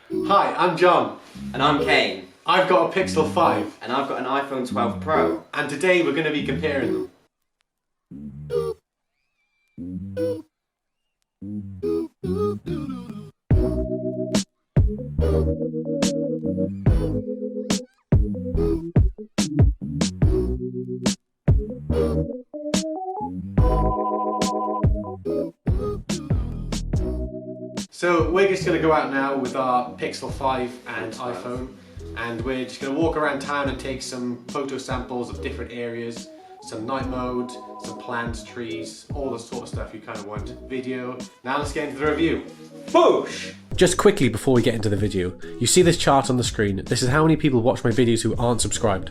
Hi, I'm John. And I'm Kane. I've got a Pixel 5. And I've got an iPhone 12 Pro. And today we're going to be comparing them. So we're just going to go out now with our Pixel 5 and iPhone, and we're just going to walk around town and take some photo samples of different areas, some night mode, some plants, trees, all the sort of stuff you kind of want. Video. Now let's get into the review. Boosh! Just quickly before we get into the video, you see this chart on the screen. This is how many people watch my videos who aren't subscribed.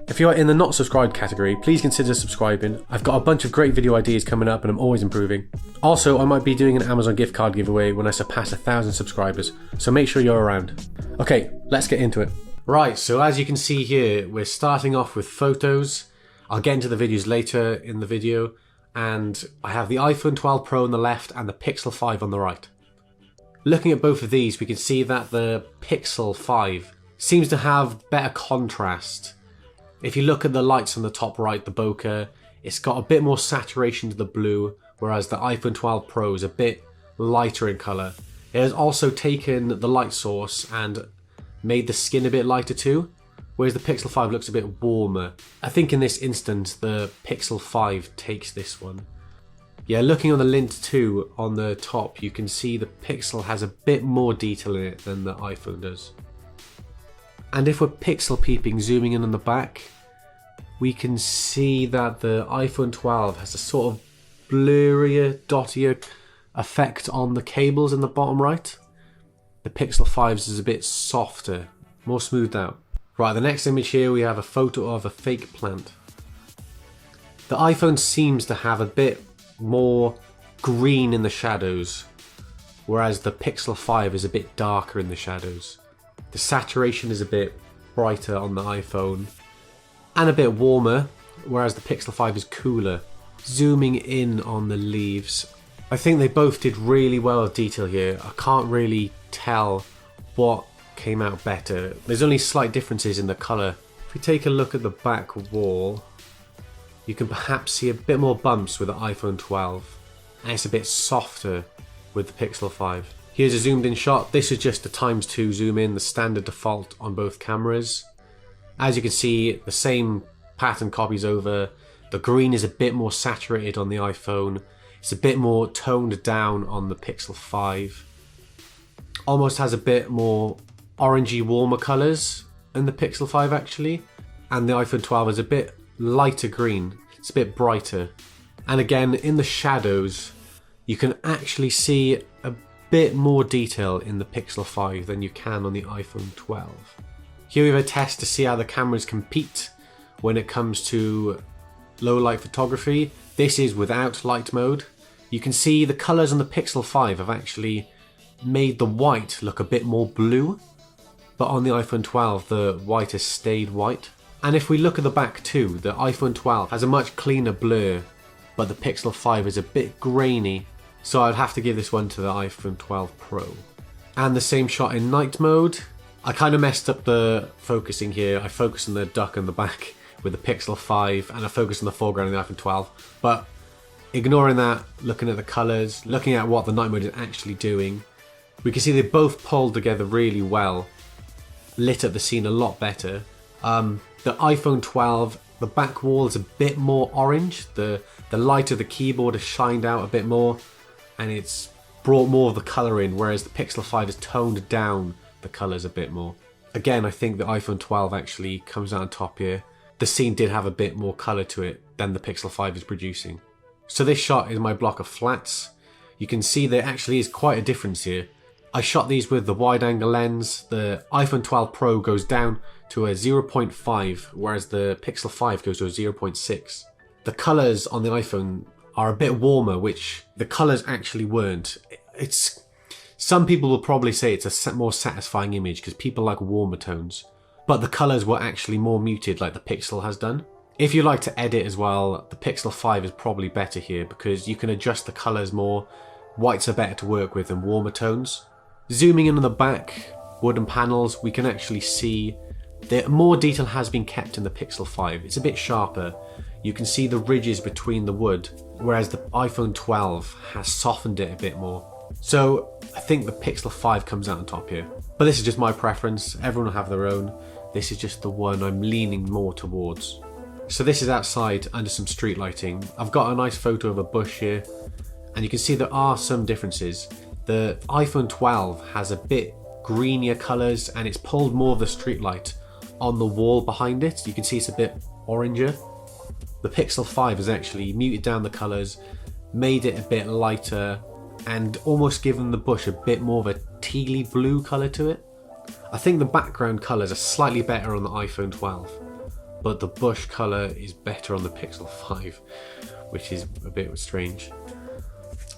If you're in the not subscribed category, please consider subscribing. I've got a bunch of great video ideas coming up and I'm always improving. Also, I might be doing an Amazon gift card giveaway when I surpass 1,000 subscribers, so make sure you're around. Okay, let's get into it. Right, so as you can see here, we're starting off with photos. I'll get into the videos later in the video, and I have the iPhone 12 Pro on the left and the Pixel 5 on the right. Looking at both of these, we can see that the Pixel 5 seems to have better contrast. If you look at the lights on the top right, the bokeh, it's got a bit more saturation to the blue, whereas the iPhone 12 Pro is a bit lighter in colour. It has also taken the light source and made the skin a bit lighter too, whereas the Pixel 5 looks a bit warmer. I think in this instance, the Pixel 5 takes this one. Yeah, looking on the lint too, on the top, you can see the Pixel has a bit more detail in it than the iPhone does. And if we're pixel peeping, zooming in on the back, we can see that the iPhone 12 has a sort of blurrier, dottier effect on the cables in the bottom right. The Pixel 5's is a bit softer, more smoothed out. Right, the next image here we have a photo of a fake plant. The iPhone seems to have a bit more green in the shadows, whereas the Pixel 5 is a bit darker in the shadows. The saturation is a bit brighter on the iPhone and a bit warmer, whereas the Pixel 5 is cooler. Zooming in on the leaves, I think they both did really well with detail here. I can't really tell what came out better. There's only slight differences in the colour. If we take a look at the back wall, you can perhaps see a bit more bumps with the iPhone 12, and it's a bit softer with the Pixel 5. Here's a zoomed in shot. This is just a ×2 zoom in, the standard default on both cameras. As you can see, the same pattern copies over. The green is a bit more saturated on the iPhone. It's a bit more toned down on the Pixel 5. Almost has a bit more orangey, warmer colours in the Pixel 5 actually. And the iPhone 12 is a bit lighter green. It's a bit brighter. And again, in the shadows, you can actually see a bit more detail in the Pixel 5 than you can on the iPhone 12. Here we have a test to see how the cameras compete when it comes to low light photography. This is without light mode. You can see the colours on the Pixel 5 have actually made the white look a bit more blue, but on the iPhone 12 the white has stayed white. And if we look at the back too, the iPhone 12 has a much cleaner blur, but the Pixel 5 is a bit grainy. So I'd have to give this one to the iPhone 12 Pro. And the same shot in night mode. I kind of messed up the focusing here. I focused on the duck in the back with the Pixel 5 and I focused on the foreground in the iPhone 12. But ignoring that, looking at the colours, looking at what the night mode is actually doing, we can see they both pulled together really well. Lit up the scene a lot better. The iPhone 12, the back wall is a bit more orange. The light of the keyboard has shined out a bit more, and it's brought more of the colour in, whereas the Pixel 5 has toned down the colours a bit more. Again, I think the iPhone 12 actually comes out on top here. The scene did have a bit more colour to it than the Pixel 5 is producing. So this shot is my block of flats. You can see there actually is quite a difference here. I shot these with the wide angle lens. The iPhone 12 Pro goes down to a 0.5, whereas the Pixel 5 goes to a 0.6. The colours on the iPhone are a bit warmer, which the colours actually weren't. Some people will probably say it's a more satisfying image because people like warmer tones, but the colours were actually more muted like the Pixel has done. If you like to edit as well, the Pixel 5 is probably better here because you can adjust the colours more. Whites are better to work with than warmer tones. Zooming in on the back, wooden panels, we can actually see that more detail has been kept in the Pixel 5. It's a bit sharper. You can see the ridges between the wood, whereas the iPhone 12 has softened it a bit more. So I think the Pixel 5 comes out on top here. But this is just my preference. Everyone will have their own. This is just the one I'm leaning more towards. So this is outside under some street lighting. I've got a nice photo of a bush here, and you can see there are some differences. The iPhone 12 has a bit greenier colours, and it's pulled more of the street light on the wall behind it. You can see it's a bit oranger. The Pixel 5 has actually muted down the colours, made it a bit lighter, and almost given the bush a bit more of a tealy blue colour to it. I think the background colours are slightly better on the iPhone 12, but the bush colour is better on the Pixel 5, which is a bit strange.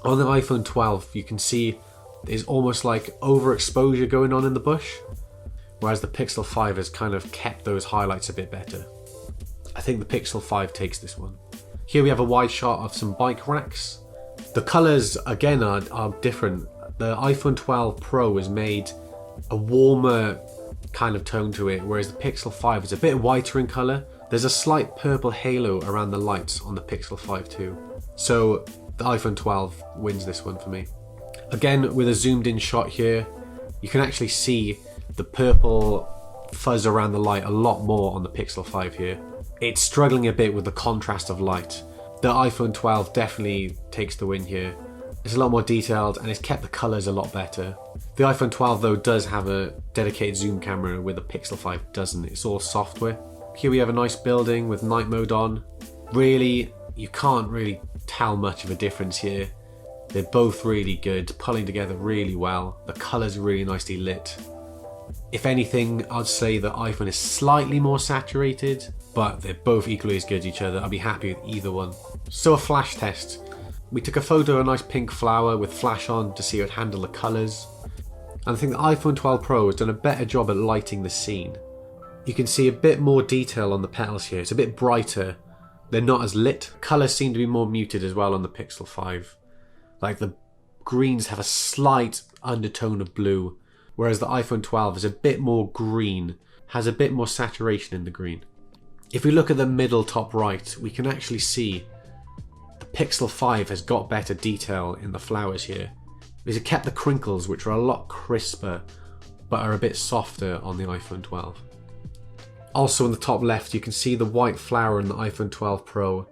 On the iPhone 12, you can see there's almost like overexposure going on in the bush, whereas the Pixel 5 has kind of kept those highlights a bit better. I think the Pixel 5 takes this one. Here we have a wide shot of some bike racks. The colours, again, are different. The iPhone 12 Pro has made a warmer kind of tone to it, whereas the Pixel 5 is a bit whiter in colour. There's a slight purple halo around the lights on the Pixel 5 too. So the iPhone 12 wins this one for me. Again, with a zoomed in shot here, you can actually see the purple fuzz around the light a lot more on the Pixel 5 here. It's struggling a bit with the contrast of light. The iPhone 12 definitely takes the win here. It's a lot more detailed and it's kept the colours a lot better. The iPhone 12 though does have a dedicated zoom camera where the Pixel 5 doesn't. It's all software. Here we have a nice building with night mode on. Really, you can't really tell much of a difference here. They're both really good, pulling together really well. The colours are really nicely lit. If anything, I'd say the iPhone is slightly more saturated, but they're both equally as good as each other. I'd be happy with either one. So a flash test. We took a photo of a nice pink flower with flash on to see how it would handle the colours. And I think the iPhone 12 Pro has done a better job at lighting the scene. You can see a bit more detail on the petals here. It's a bit brighter. They're not as lit. Colours seem to be more muted as well on the Pixel 5. Like the greens have a slight undertone of blue, whereas the iPhone 12 is a bit more green, has a bit more saturation in the green. If we look at the middle top right, we can actually see the Pixel 5 has got better detail in the flowers here. Because it kept the crinkles, which are a lot crisper, but are a bit softer on the iPhone 12. Also in the top left, you can see the white flower in the iPhone 12 Pro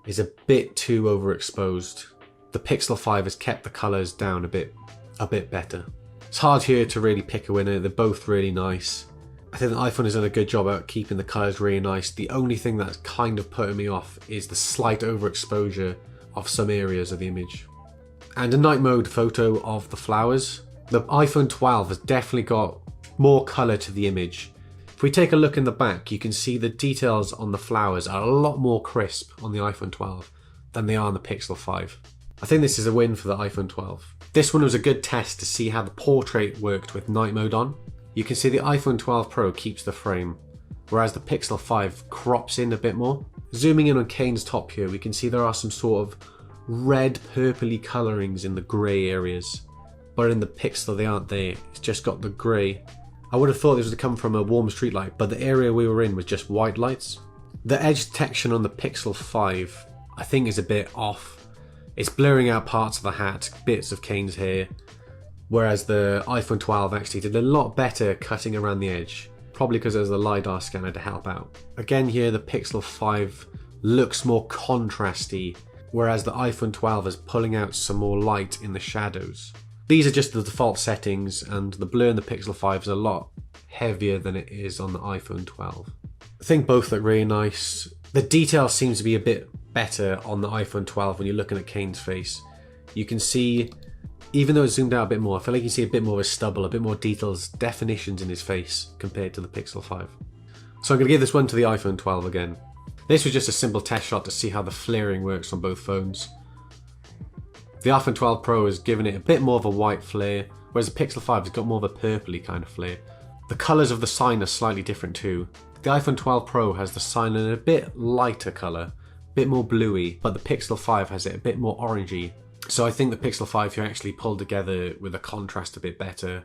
is a bit too overexposed. The Pixel 5 has kept the colours down a bit better. It's hard here to really pick a winner. They're both really nice. I think the iPhone has done a good job at keeping the colours really nice. The only thing that's kind of putting me off is the slight overexposure of some areas of the image. And a night mode photo of the flowers. The iPhone 12 has definitely got more colour to the image. If we take a look in the back, you can see the details on the flowers are a lot more crisp on the iPhone 12 than they are on the Pixel 5. I think this is a win for the iPhone 12. This one was a good test to see how the portrait worked with night mode on. You can see the iPhone 12 Pro keeps the frame, whereas the Pixel 5 crops in a bit more. Zooming in on Kane's top here, we can see there are some sort of red purpley colourings in the grey areas, but in the Pixel they aren't there. It's just got the grey. I would have thought this would come from a warm street light, but the area we were in was just white lights. The edge detection on the Pixel 5 I think is a bit off. It's blurring out parts of the hat, bits of Kane's hair, whereas the iPhone 12 actually did a lot better cutting around the edge, probably because there's a LiDAR scanner to help out. Again here the Pixel 5 looks more contrasty, whereas the iPhone 12 is pulling out some more light in the shadows. These are just the default settings, and the blur in the Pixel 5 is a lot heavier than it is on the iPhone 12. I think both look really nice. The detail seems to be a bit better on the iPhone 12 when you're looking at Kane's face. You can see, even though it's zoomed out a bit more, I feel like you see a bit more of a stubble, a bit more details, definitions in his face compared to the Pixel 5. So I'm going to give this one to the iPhone 12 again. This was just a simple test shot to see how the flaring works on both phones. The iPhone 12 Pro has given it a bit more of a white flare, whereas the Pixel 5 has got more of a purpley kind of flare. The colours of the sign are slightly different too. The iPhone 12 Pro has the sign in a bit lighter colour, a bit more bluey, but the Pixel 5 has it a bit more orangey. So I think the Pixel 5 here actually pulled together with a contrast a bit better,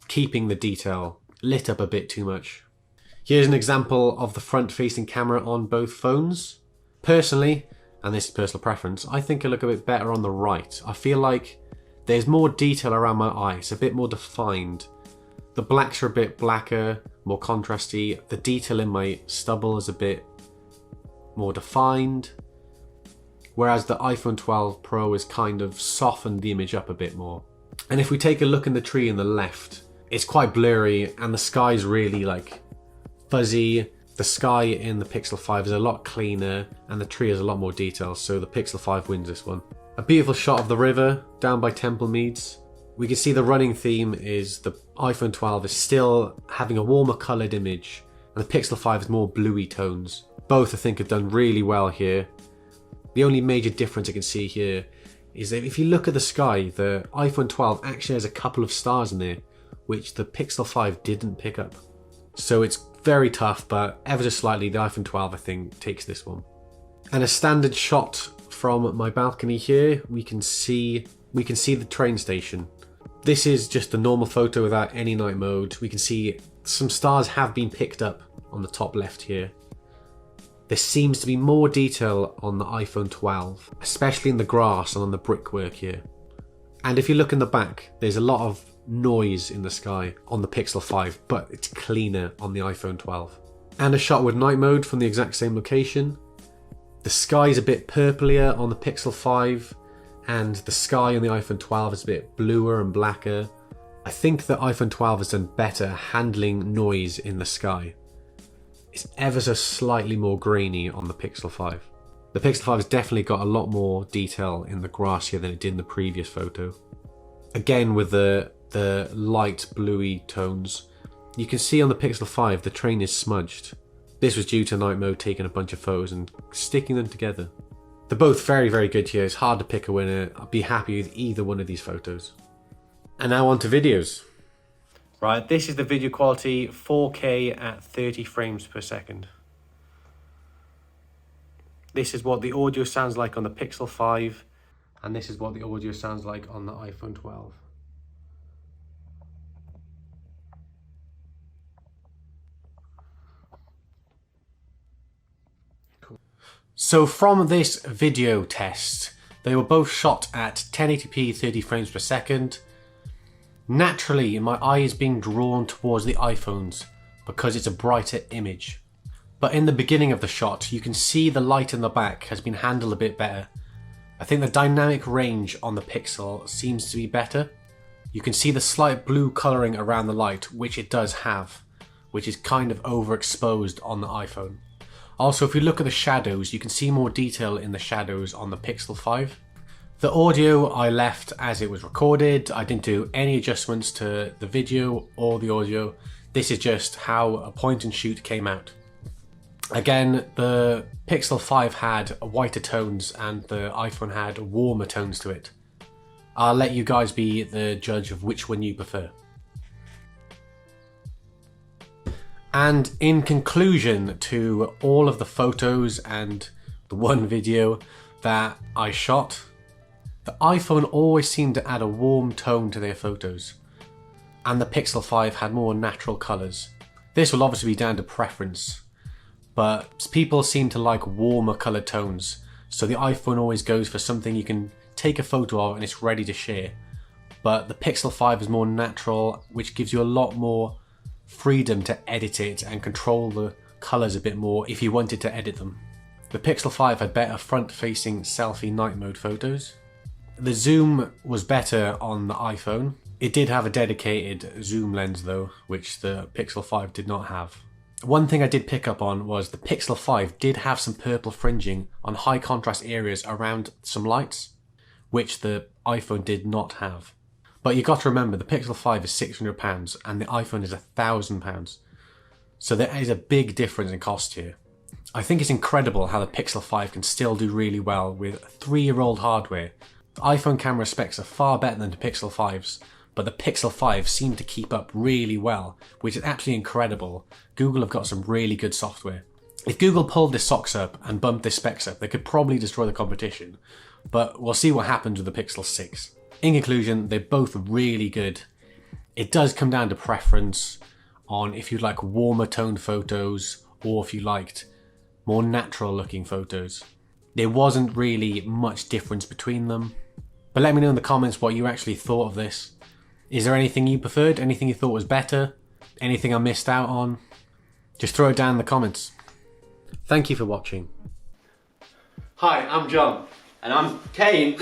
keeping the detail lit up a bit too much. Here's an example of the front-facing camera on both phones. Personally, and this is personal preference, I think I look a bit better on the right. I feel like there's more detail around my eye, it's a bit more defined. The blacks are a bit blacker, more contrasty. The detail in my stubble is a bit more defined. Whereas the iPhone 12 Pro is kind of softened the image up a bit more. And if we take a look in the tree in the left, it's quite blurry and the sky's really like fuzzy. The sky in the Pixel 5 is a lot cleaner and the tree has a lot more detail, so the Pixel 5 wins this one. A beautiful shot of the river down by Temple Meads. We can see the running theme is the iPhone 12 is still having a warmer coloured image and the Pixel 5 is more bluey tones. Both I think have done really well here. The only major difference I can see here is that if you look at the sky, the iPhone 12 actually has a couple of stars in there, which the Pixel 5 didn't pick up. So it's very tough, but ever so slightly, the iPhone 12 I think takes this one. And a standard shot from my balcony here, we can see the train station. This is just a normal photo without any night mode. We can see some stars have been picked up on the top left here. There seems to be more detail on the iPhone 12, especially in the grass and on the brickwork here. And if you look in the back, there's a lot of noise in the sky on the Pixel 5, but it's cleaner on the iPhone 12. And a shot with night mode from the exact same location. The sky is a bit purplier on the Pixel 5, and the sky on the iPhone 12 is a bit bluer and blacker. I think the iPhone 12 has done better handling noise in the sky. It's ever so slightly more grainy on the Pixel 5. The Pixel 5 has definitely got a lot more detail in the grass here than it did in the previous photo. Again with the light bluey tones. You can see on the Pixel 5 the train is smudged. This was due to night mode taking a bunch of photos and sticking them together. They're both very, very good here. It's hard to pick a winner. I'd be happy with either one of these photos. And now on to videos. Right, this is the video quality, 4K at 30 frames per second. This is what the audio sounds like on the Pixel 5, and this is what the audio sounds like on the iPhone 12. So from this video test, they were both shot at 1080p 30 frames per second. Naturally, my eye is being drawn towards the iPhones because it's a brighter image. But in the beginning of the shot, you can see the light in the back has been handled a bit better. I think the dynamic range on the Pixel seems to be better. You can see the slight blue colouring around the light, which it does have, which is kind of overexposed on the iPhone. Also, if you look at the shadows, you can see more detail in the shadows on the Pixel 5. The audio I left as it was recorded. I didn't do any adjustments to the video or the audio. This is just how a point and shoot came out. Again, the Pixel 5 had whiter tones and the iPhone had warmer tones to it. I'll let you guys be the judge of which one you prefer. And in conclusion to all of the photos and the one video that I shot, the iPhone always seemed to add a warm tone to their photos, and the Pixel 5 had more natural colours. This will obviously be down to preference, but people seem to like warmer coloured tones, so the iPhone always goes for something you can take a photo of and it's ready to share. But the Pixel 5 is more natural, which gives you a lot more freedom to edit it and control the colours a bit more if you wanted to edit them. The Pixel 5 had better front-facing selfie night mode photos. The zoom was better on the iPhone. It did have a dedicated zoom lens though, which the Pixel 5 did not have. One thing I did pick up on was the Pixel 5 did have some purple fringing on high contrast areas around some lights, which the iPhone did not have. But you got to remember, the Pixel 5 is £600 and the iPhone is £1,000. So there is a big difference in cost here. I think it's incredible how the Pixel 5 can still do really well with 3-year-old hardware. The iPhone camera specs are far better than the Pixel 5's, but the Pixel 5 seem to keep up really well, which is absolutely incredible. Google have got some really good software. If Google pulled this socks up and bumped their specs up, they could probably destroy the competition, but we'll see what happens with the Pixel 6. In conclusion, they're both really good. It does come down to preference on if you like warmer toned photos or if you liked more natural looking photos. There wasn't really much difference between them. But let me know in the comments what you actually thought of this. Is there anything you preferred? Anything you thought was better? Anything I missed out on? Just throw it down in the comments. Thank you for watching. Hi, I'm John. And I'm Kane.